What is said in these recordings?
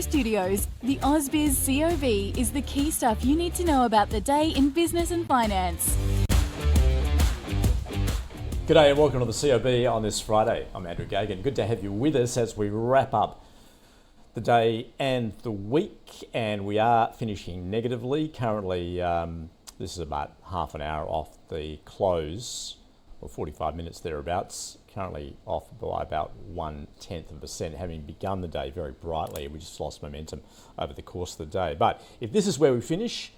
Studios, the AusBiz COB is the key stuff you need to know about the day in business and finance. G'day and welcome to the COB on this Friday. I'm Andrew Gagan. Good to have you with us as we wrap up the day and the week, and we are finishing negatively. Currently, this is about half an hour off the close, or 45 minutes thereabouts. Currently off by about 0.1%, having begun the day very brightly. We just lost momentum over the course of the day. But if this is where we finish,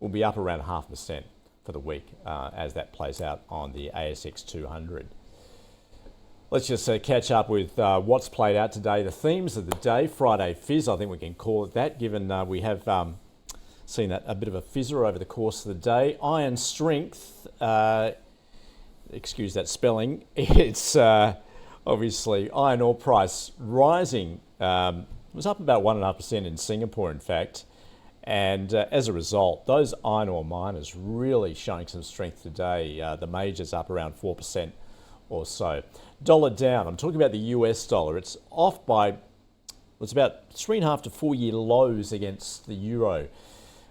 we'll be up around 0.5% for the week as that plays out on the ASX 200. Let's just catch up with what's played out today. The themes of the day, Friday Fizz, I think we can call it that, given we have seen that a bit of a fizzer over the course of the day. Iron strength, excuse that spelling, it's obviously iron ore price rising. It was up about 1.5% in Singapore, in fact. And as a result, those iron ore miners really showing some strength today. The majors up around 4% or so. Dollar down. I'm talking about the US dollar. It's off by, it's about 3.5 to 4 year lows against the euro,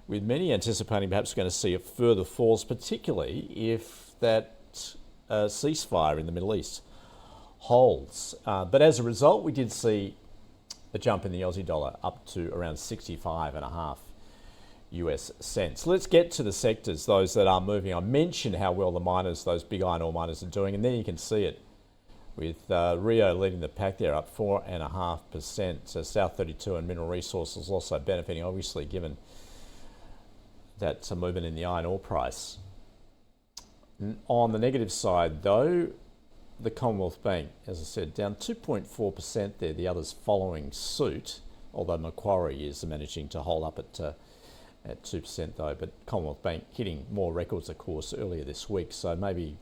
with many anticipating perhaps going to see a further falls, particularly if that ceasefire in the Middle East holds. But as a result, we did see a jump in the Aussie dollar up to around 65.5 US cents. Let's get to the sectors, those that are moving. I mentioned how well the miners, those big iron ore miners, are doing, and there you can see it with Rio leading the pack there, up 4.5%. So South 32 and Mineral Resources also benefiting, obviously, given that movement in the iron ore price. On the negative side, though, the Commonwealth Bank, as I said, down 2.4% there, the others following suit, although Macquarie is managing to hold up at 2% though, but Commonwealth Bank hitting more records, of course, earlier this week. So maybe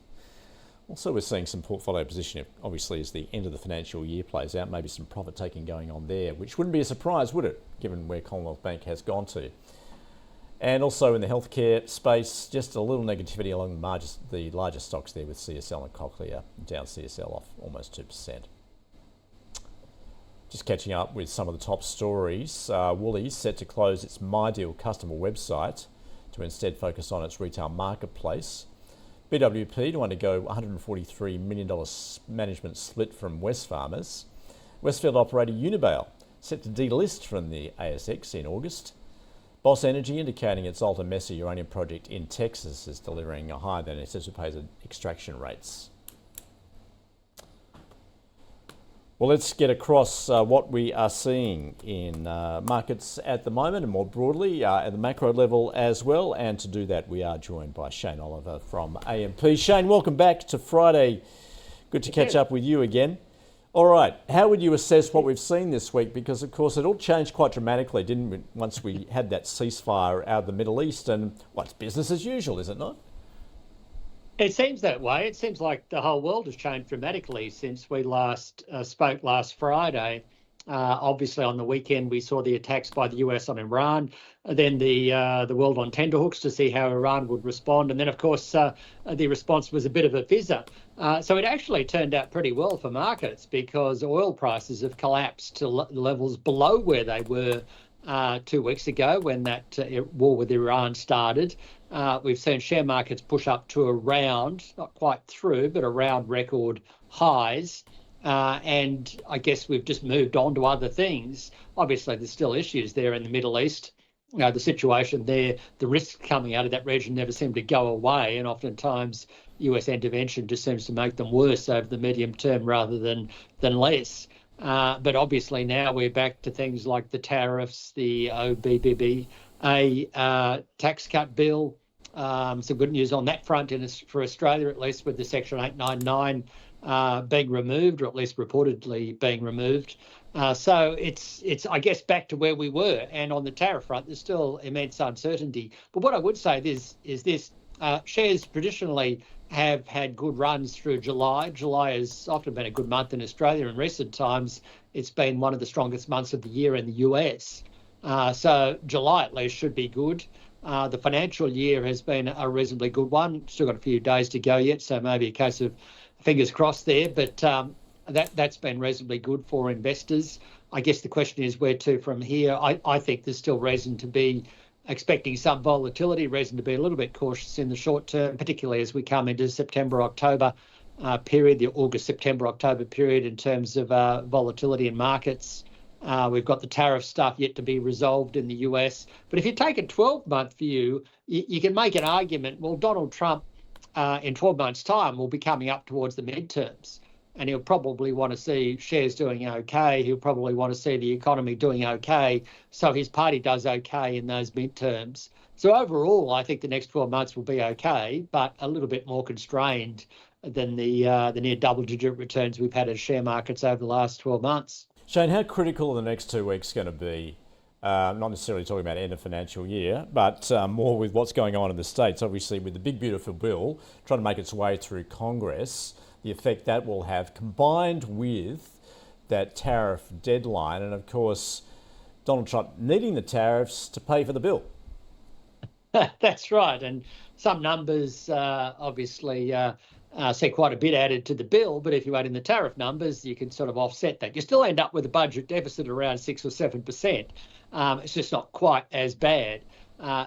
also we're seeing some portfolio positioning, obviously, as the end of the financial year plays out, maybe some profit taking going on there, which wouldn't be a surprise, would it, given where Commonwealth Bank has gone to. And also in the healthcare space, just a little negativity along the larger stocks there, with CSL and Cochlear down, CSL off almost 2%. Just catching up with some of the top stories. Woolies set to close its MyDeal customer website to instead focus on its retail marketplace. BWP to undergo $143 million management split from Wesfarmers. Westfield operator Unibail set to delist from the ASX in August. Boss Energy indicating its Alta Mesa uranium project in Texas is delivering higher than anticipated extraction rates. Well, let's get across what we are seeing in markets at the moment, and more broadly at the macro level as well. And to do that, we are joined by Shane Oliver from AMP. Shane, welcome back to Friday. Good to catch up with you again. All right, how would you assess what we've seen this week? Because, of course, it all changed quite dramatically, didn't it, once we had that ceasefire out of the Middle East? And, well, it's business as usual, is it not? It seems that way. It seems like the whole world has changed dramatically since we last spoke last Friday. Obviously, on the weekend, we saw the attacks by the US on Iran, then the world on tenterhooks to see how Iran would respond. And then, of course, the response was a bit of a fizzer. So it actually turned out pretty well for markets, because oil prices have collapsed to levels below where they were 2 weeks ago when that war with Iran started. We've seen share markets push up to around, not quite through, but around record highs. And I guess we've just moved on to other things. Obviously, there's still issues there in the Middle East. The situation there, the risks coming out of that region never seem to go away. And oftentimes, US intervention just seems to make them worse over the medium term rather than less. But obviously now we're back to things like the tariffs, the OBBBA tax cut bill. Some good news on that front for Australia, at least, with the Section 899 being removed, or at least reportedly being removed. So it's I guess back to where we were. And on the tariff front, there's still immense uncertainty. But what I would say is this: shares traditionally have had good runs through July. July has often been a good month in Australia. In recent times, it's been one of the strongest months of the year in the US. So July at least should be good. The financial year has been a reasonably good one. Still got a few days to go yet, so maybe a case of fingers crossed there. But that's been reasonably good for investors. I guess the question is where to from here. I think there's still reason to be expecting some volatility, reason to be a little bit cautious in the short term, particularly as we come into September, October period, the August, September, October period in terms of volatility in markets. We've got the tariff stuff yet to be resolved in the US. But if you take a 12-month view, you can make an argument, well, Donald Trump in 12 months' time will be coming up towards the midterms. And he'll probably want to see shares doing okay. He'll probably want to see the economy doing okay. So his party does okay in those midterms. So overall, I think the next 12 months will be okay, but a little bit more constrained than the near double-digit returns we've had as share markets over the last 12 months. Shane, how critical are the next 2 weeks going to be? Not necessarily talking about end of financial year, but more with what's going on in the States, obviously with the big, beautiful bill trying to make its way through Congress, the effect that will have, combined with that tariff deadline, and of course, Donald Trump needing the tariffs to pay for the bill. That's right. And some numbers obviously see quite a bit added to the bill, but if you add in the tariff numbers, you can sort of offset that. You still end up with a budget deficit around 6 or 7%. It's just not quite as bad.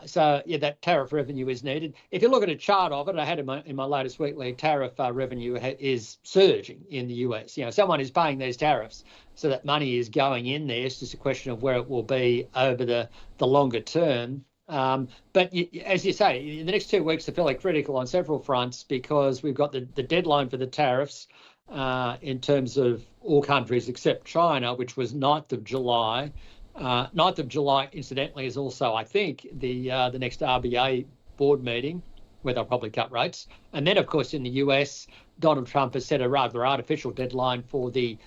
So yeah, that tariff revenue is needed. If you look at a chart of it, I had in my latest weekly, tariff revenue is surging in the US. You know, someone is paying these tariffs, so that money is going in there. It's just a question of where it will be over the longer term. But as you say, the next 2 weeks are fairly critical on several fronts because we've got the deadline for the tariffs in terms of all countries except China, which was 9th of July. 9th of July, incidentally, is also, I think, the next RBA board meeting where they'll probably cut rates. And then, of course, in the US, Donald Trump has set a rather artificial deadline for the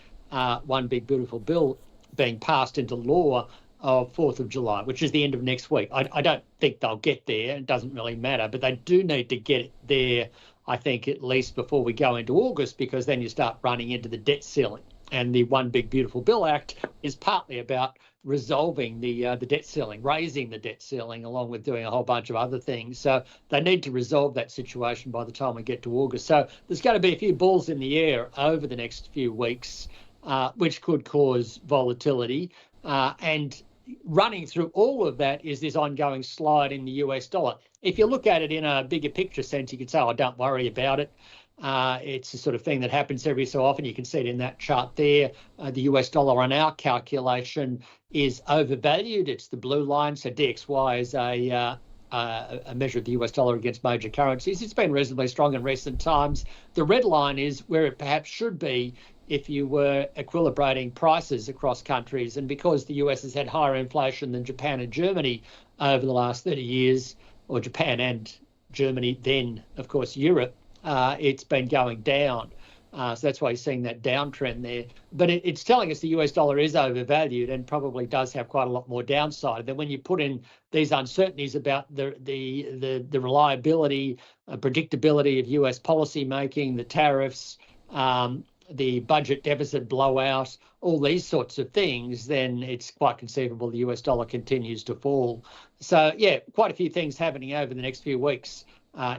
One Big Beautiful Bill being passed into law of 4th of July, which is the end of next week. I don't think they'll get there. It doesn't really matter, but they do need to get it there, I think, at least before we go into August, because then you start running into the debt ceiling. And the One Big Beautiful Bill Act is partly about resolving the debt ceiling, raising the debt ceiling, along with doing a whole bunch of other things. So they need to resolve that situation by the time we get to August. So there's going to be a few balls in the air over the next few weeks, which could cause volatility. And running through all of that is this ongoing slide in the US dollar. If you look at it in a bigger picture sense, you could say, oh, don't worry about it. It's the sort of thing that happens every so often. You can see it in that chart there. The US dollar on our calculation is overvalued. It's the blue line. So DXY is a measure of the US dollar against major currencies. It's been reasonably strong in recent times. The red line is where it perhaps should be if you were equilibrating prices across countries. And because the US has had higher inflation than Japan and Germany over the last 30 years, or Japan and Germany, then, of course, Europe, it's been going down. So that's why you're seeing that downtrend there. But it's telling us the US dollar is overvalued and probably does have quite a lot more downside. Then when you put in these uncertainties about the reliability, predictability of US policy making, the tariffs, the budget deficit blowout, all these sorts of things, then it's quite conceivable the US dollar continues to fall. So yeah, quite a few things happening over the next few weeks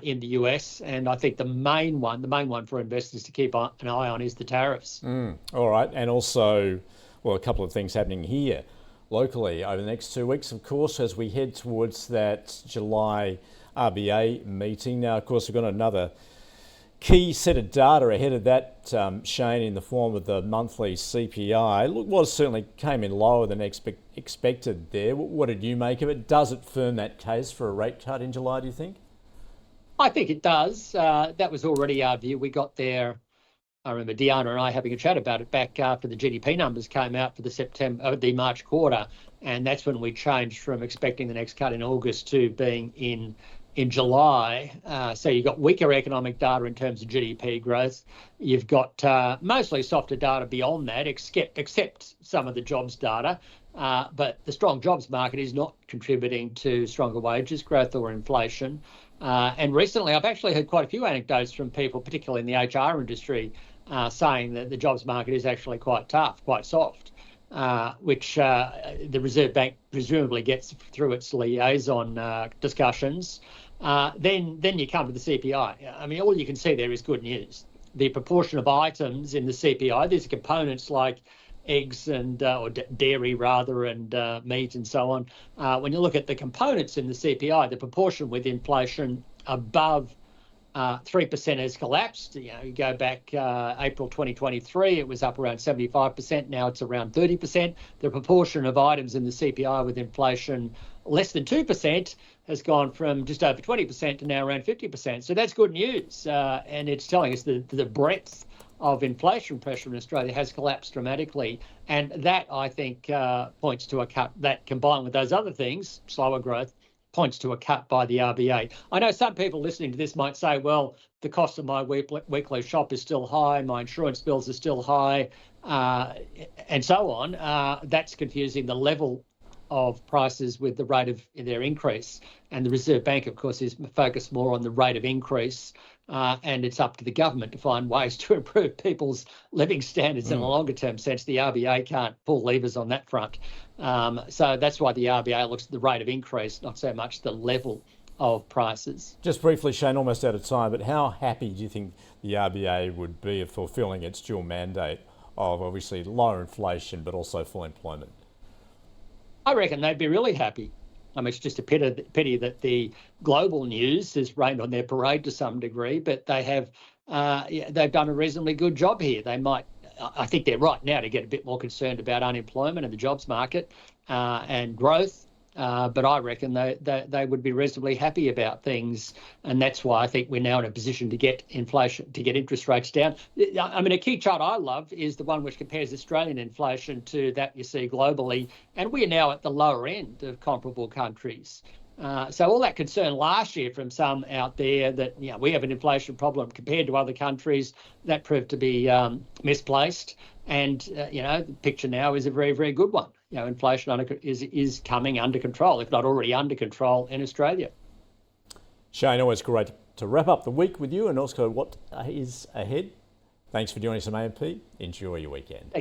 in the US, and I think the main one for investors to keep an eye on is the tariffs. All right, and also, well, a couple of things happening here locally over the next 2 weeks, of course, as we head towards that July RBA meeting. Now, of course, we've got another key set of data ahead of that, Shane, in the form of the monthly CPI. Look, well, it certainly came in lower than expected there. What did you make of it? Does it firm that case for a rate cut in July, do you think? I think it does. That was already our view. We got there. I remember Deanna and I having a chat about it back after the GDP numbers came out for the March quarter, and that's when we changed from expecting the next cut in August to being in July. So you've got weaker economic data in terms of GDP growth. You've got mostly softer data beyond that, except some of the jobs data. But the strong jobs market is not contributing to stronger wages growth or inflation. And recently, I've actually heard quite a few anecdotes from people, particularly in the HR industry, saying that the jobs market is actually quite tough, quite soft, which the Reserve Bank presumably gets through its liaison discussions. Then you come to the CPI. I mean, all you can see there is good news. The proportion of items in the CPI, there's components like eggs and or dairy rather, and meat and so on. When you look at the components in the CPI, the proportion with inflation above 3% has collapsed. You go back April 2023, it was up around 75%. Now it's around 30%. The proportion of items in the CPI with inflation less than 2% has gone from just over 20% to now around 50%. So that's good news. And it's telling us that the breadth of inflation pressure in Australia has collapsed dramatically. And that, I think, points to a cut. That combined with those other things, slower growth, points to a cut by the RBA. I know some people listening to this might say, well, the cost of my weekly shop is still high, my insurance bills are still high, and so on. That's confusing the level of prices with the rate of their increase. And the Reserve Bank, of course, is focused more on the rate of increase. And it's up to the government to find ways to improve people's living standards in a longer term sense. The RBA can't pull levers on that front. So that's why the RBA looks at the rate of increase, not so much the level of prices. Just briefly, Shane, almost out of time, but how happy do you think the RBA would be of fulfilling its dual mandate of obviously lower inflation but also full employment? I reckon they'd be really happy. I mean, it's just a pity that the global news has rained on their parade to some degree, but they have they've done a reasonably good job here. They might, I think they're right now to get a bit more concerned about unemployment and the jobs market and growth. But I reckon they would be reasonably happy about things. And that's why I think we're now in a position to get inflation, to get interest rates down. I mean, a key chart I love is the one which compares Australian inflation to that you see globally. And we're now at the lower end of comparable countries. So all that concern last year from some out there that we have an inflation problem compared to other countries, that proved to be misplaced. And the picture now is a very, very good one. Inflation is coming under control, if not already under control in Australia. Shane, always great to wrap up the week with you and also what is ahead. Thanks for joining us on AMP. Enjoy your weekend.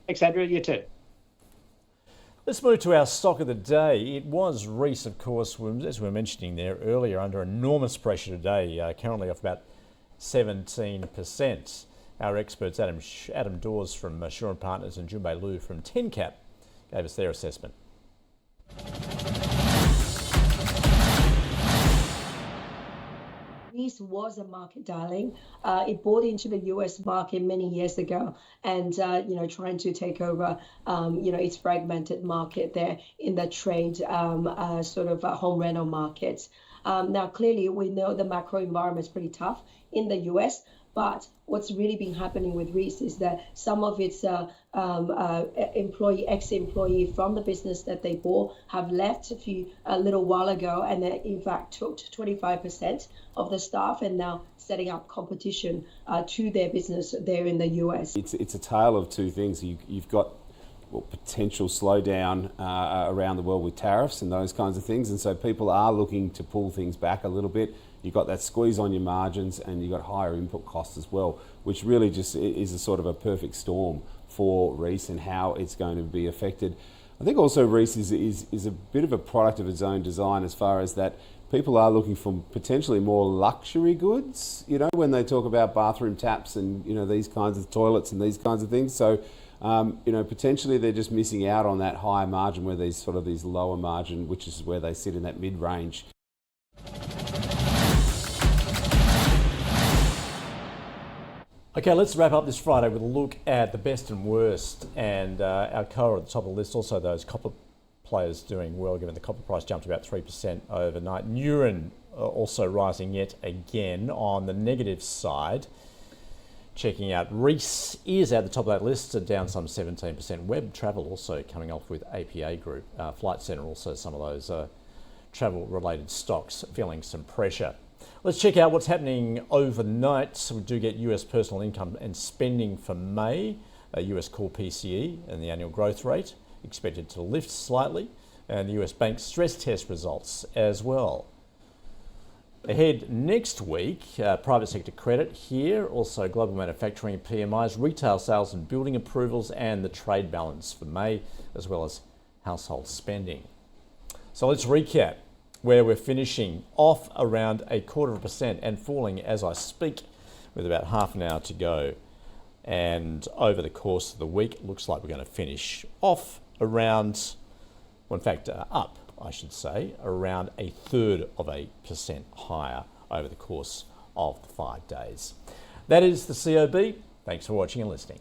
Thanks, Andrew. You too. Let's move to our stock of the day. It was Reece, of course, as we were mentioning there earlier, under enormous pressure today, currently off about 17%. Our experts, Adam Dawes from Shaw & Partners and Junbei Liu from 10Cap, gave us their assessment. Reece was a market darling. It bought into the US market many years ago and, trying to take over, its fragmented market there in the trade home rental markets. Now, clearly, we know the macro environment is pretty tough in the US, but what's really been happening with Reece is that some of its ex-employee from the business that they bought have left a little while ago, and they in fact took 25% of the staff and now setting up competition to their business there in the US. It's a tale of two things. You've got potential slowdown around the world with tariffs and those kinds of things, and so people are looking to pull things back a little bit. You've got that squeeze on your margins and you've got higher input costs as well, which really just is a sort of a perfect storm for Reece and how it's going to be affected. I think also Reece is a bit of a product of its own design as far as that people are looking for potentially more luxury goods, when they talk about bathroom taps and, these kinds of toilets and these kinds of things. So, potentially they're just missing out on that higher margin where these lower margin, which is where they sit in that mid-range. Okay, let's wrap up this Friday with a look at the best and worst, and Alcoa at the top of the list. Also, those copper players doing well, given the copper price jumped about 3% overnight. Neuron also rising yet again on the negative side. Checking out Reece is at the top of that list, down some 17%. Web Travel also coming off with APA Group. Flight Centre also, some of those travel-related stocks feeling some pressure. Let's check out what's happening overnight. So we do get US personal income and spending for May, US core PCE and the annual growth rate expected to lift slightly, and the US bank stress test results as well. Ahead next week, private sector credit here, also global manufacturing PMIs, retail sales and building approvals, and the trade balance for May, as well as household spending. So let's recap where we're finishing off around 0.25% and falling as I speak with about half an hour to go. And over the course of the week, it looks like we're going to finish off around, well, in fact, up, I should say, around 1/3% higher over the course of the 5 days. That is the COB. Thanks for watching and listening.